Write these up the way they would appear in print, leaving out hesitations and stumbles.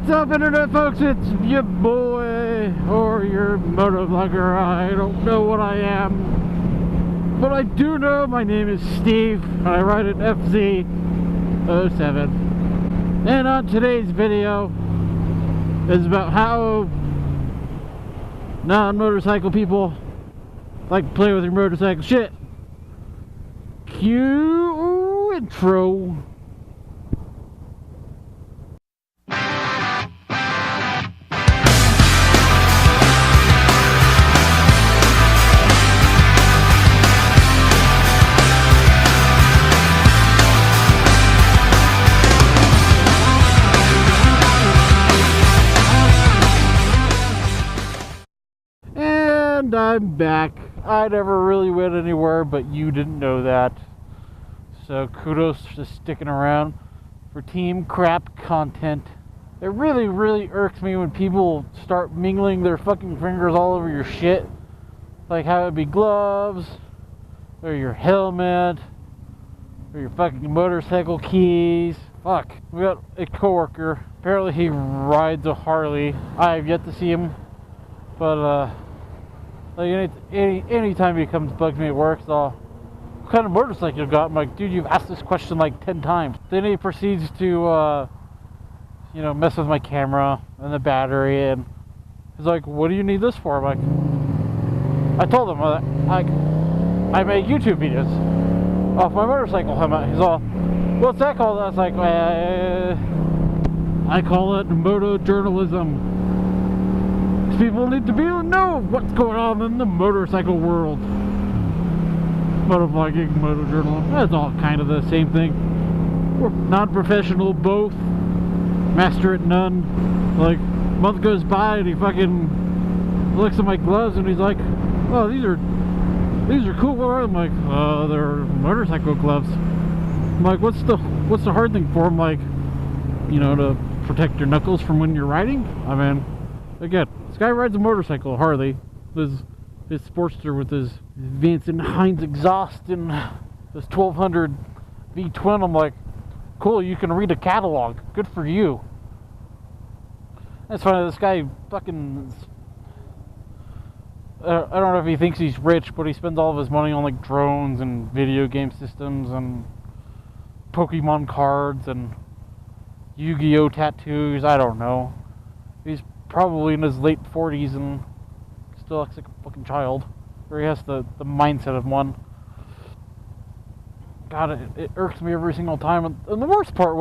What's up, internet folks? It's your boy, or your motovlogger. I don't know what I am, but I do know my name is Steve, and I ride an FZ-07. And on today's video is about how non-motorcycle people like to play with your motorcycle shit. Cue intro. And I'm back. I never really went anywhere, but you didn't know that. So kudos to sticking around for team crap content. It really, really irks me when people start mingling their fucking fingers all over your shit. Like how it'd be gloves, or your helmet, or your fucking motorcycle keys. Fuck. We got a coworker. Apparently he rides a Harley. I have yet to see him, but like anytime he comes bugs me at work, so what kind of motorcycle you got? I'm like, dude, you've asked this question like 10 times. Then he proceeds to you know, mess with my camera and the battery, and he's like, what do you need this for? I'm like, I told him, I make YouTube videos off my motorcycle helmet. He's all, what's that called? I was like, I call it Moto Journalism. People need to be able to know what's going on in the motorcycle world. Motovlogging, moto journalism, that's all kind of the same thing. We're non-professional both, master at none. Like, a month goes by and he fucking looks at my gloves and he's like, oh, these are cool. What are they? I'm like, they're motorcycle gloves. I'm like, what's the hard thing for them? Like, you know, to protect your knuckles from when you're riding? I mean, again, this guy rides a motorcycle, Harley, his Sportster with his Vance and Hines exhaust and this 1200 V-twin. I'm like, cool, you can read a catalog. Good for you. That's funny, this guy fucking, I don't know if he thinks he's rich, but he spends all of his money on like drones and video game systems and Pokemon cards and Yu-Gi-Oh tattoos. I don't know. He's probably in his late 40s and still looks like a fucking child, or he has the mindset of one. God, it irks me every single time. And the worst part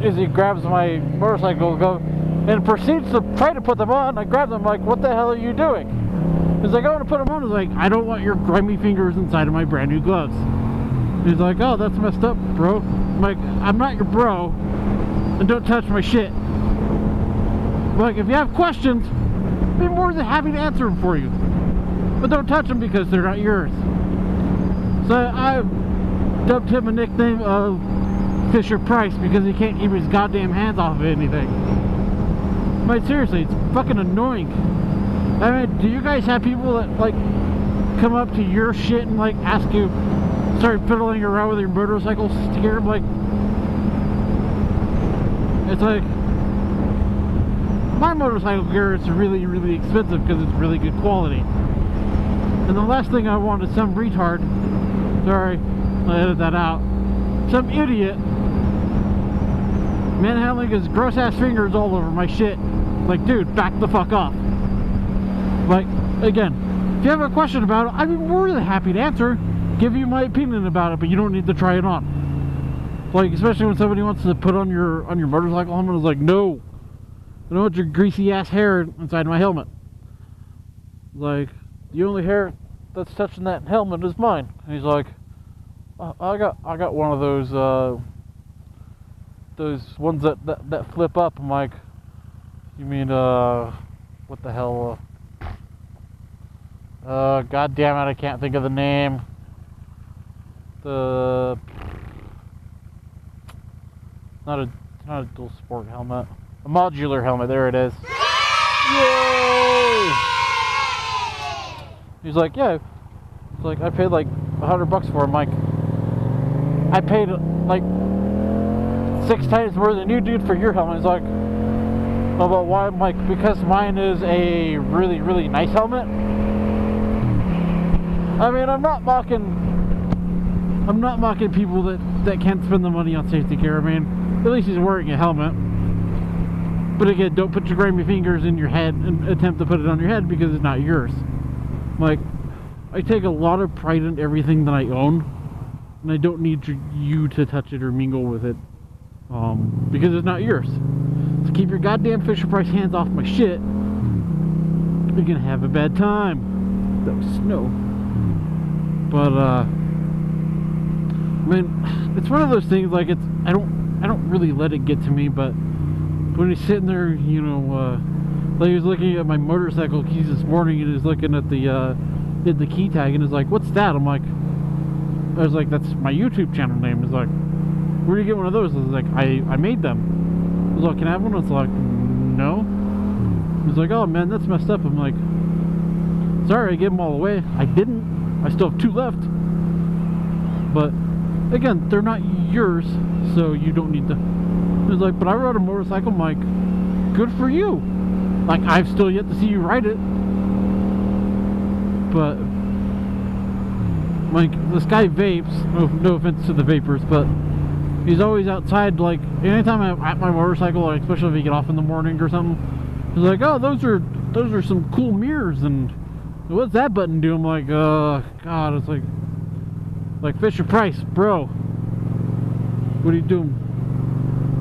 is he grabs my motorcycle and proceeds to try to put them on. I grab them like, what the hell are you doing? He's like, I want to put them on. He's like, I don't want your grimy fingers inside of my brand new gloves. He's like, oh, that's messed up, bro. I'm like, I'm not your bro, and don't touch my shit. Like, if you have questions, I'd be more than happy to answer them for you. But don't touch them because they're not yours. So I dubbed him a nickname of Fisher Price because he can't keep his goddamn hands off of anything. But seriously, it's fucking annoying. I mean, do you guys have people that, like, come up to your shit and, like, ask you, start fiddling around with your motorcycle steer? I'm like, it's like, my motorcycle gear is really, really expensive because it's really good quality. And the last thing I want is some retard, sorry, I'll edit that out, some idiot manhandling his gross ass fingers all over my shit. Like, dude, back the fuck off. Like, again, if you have a question about it, I'd be more than happy to answer, give you my opinion about it, but you don't need to try it on. Like, especially when somebody wants to put on your motorcycle helmet, it's like, no. I don't want your greasy ass hair inside my helmet. Like, the only hair that's touching that helmet is mine. And he's like, I got one of those ones that flip up. I'm like, you mean what the hell? God damn it, I can't think of the name. Not a dual sport helmet. A modular helmet, there it is. Yay! He's like, yeah. It's like, I paid like $100 for it. I'm like, I paid like 6 times more than you do for your helmet. He's like, oh, but why? I'm like, because mine is a really, really nice helmet. I mean, I'm not mocking people that can't spend the money on safety gear. I mean, at least he's wearing a helmet. But again, don't put your grimy fingers in your head and attempt to put it on your head because it's not yours. Like, I take a lot of pride in everything that I own, and I don't need you to touch it or mingle with it, because it's not yours. So keep your goddamn Fisher-Price hands off my shit. You're gonna have a bad time. That was snow. But I mean, it's one of those things. Like, I don't really let it get to me, but when he's sitting there, you know, like he was looking at my motorcycle keys this morning, and he's looking at the key tag, and he's like, "What's that?" I was like, "That's my YouTube channel name." He's like, "Where do you get one of those?" I was like, I made them. I was like, "Can I have one?" I was like, "No." He's like, "Oh man, that's messed up." I'm like, "Sorry, I gave them all away." I didn't. I still have 2 left. But again, they're not yours, so you don't need to. He's like, "But I rode a motorcycle." I'm like, "Good for you." Like, I've still yet to see you ride it. But like, this guy vapes. No offense to the vapors, but he's always outside. Like, anytime I'm at my motorcycle, like, especially if you get off in the morning or something, he's like, "Oh, those are some cool mirrors." And what's that button do? I'm like, God, it's like Fisher-Price, bro. What are you doing?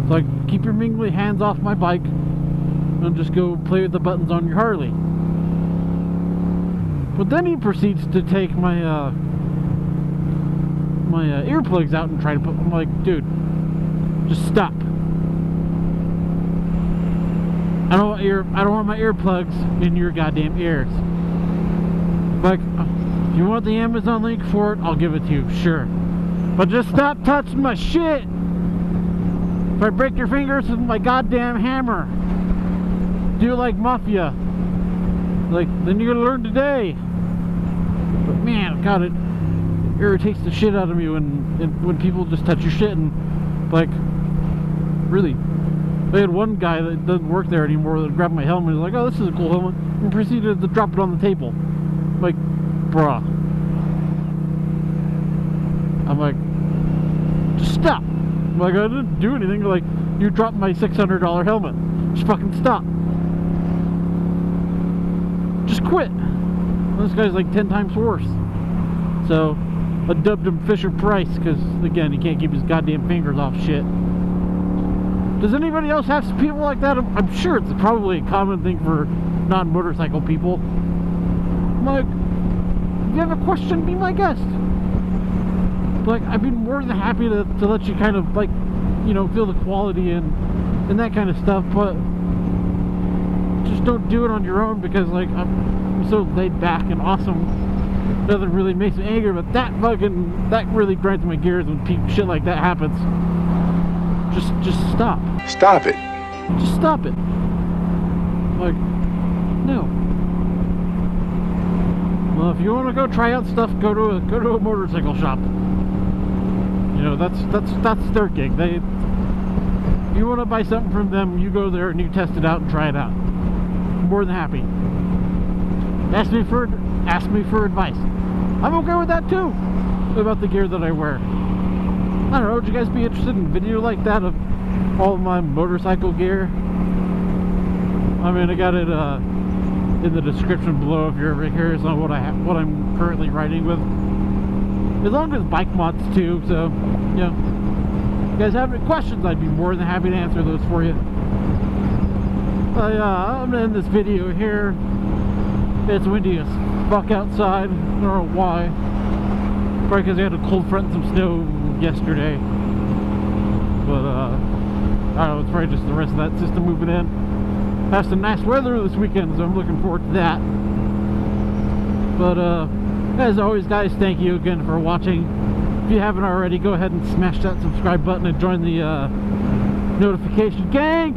It's like, keep your mingly hands off my bike and just go play with the buttons on your Harley. But then he proceeds to take my earplugs out and try to put. I'm like, dude, just stop. I don't want my earplugs in your goddamn ears. Like, if you want the Amazon link for it, I'll give it to you, sure. But just stop touching my shit. If I break your fingers with my goddamn hammer, do it like Mafia. Like, then you're gonna learn today. But man, God, it irritates the shit out of me when people just touch your shit. And like, really, I had one guy that doesn't work there anymore that grabbed my helmet. He's like, "Oh, this is a cool helmet," and proceeded to drop it on the table. I'm like, bruh. I'm like, just stop. I'm like, I didn't do anything. Like, you dropped my $600 helmet. Just fucking stop. Just quit. This guy's like 10 times worse. So I dubbed him Fisher-Price because, again, he can't keep his goddamn fingers off shit. Does anybody else have people like that? I'm sure it's probably a common thing for non-motorcycle people. I'm like, if you have a question, be my guest. Like, I'd be more than happy to let you kind of, like, you know, feel the quality and that kind of stuff, but just don't do it on your own, because, like, I'm so laid back and awesome. It doesn't really make me angry, but that really grinds my gears when shit like that happens. Just stop. Stop it. Just stop it. Like, no. Well, if you want to go try out stuff, go to a motorcycle shop. You know, that's their gig. If you want to buy something from them, you go there and you test it out and try it out. I'm more than happy. Ask me for advice. I'm okay with that too, about the gear that I wear. I don't know, would you guys be interested in video like that of all of my motorcycle gear? I mean, I got it in the description below if you're ever curious on what I'm currently riding with. As long as bike mods too, so yeah. If you guys have any questions, I'd be more than happy to answer those for you. I'm gonna end this video here. It's windy as fuck outside. I don't know why. Probably because I had a cold front and some snow yesterday. But I don't know, it's probably just the rest of that system moving in. Have some nice weather this weekend, so I'm looking forward to that. But as always, guys, thank you again for watching. If you haven't already, go ahead and smash that subscribe button and join the notification gang,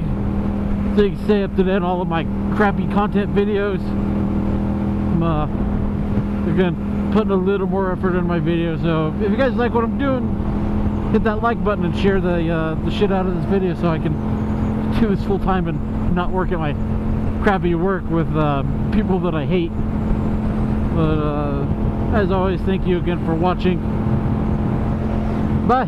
so you can stay up to date on all of my crappy content videos. I'm again putting a little more effort in my videos, so if you guys like what I'm doing, hit that like button and share the shit out of this video so I can do this full time and not work at my crappy work with people that I hate. But as always, thank you again for watching. Bye.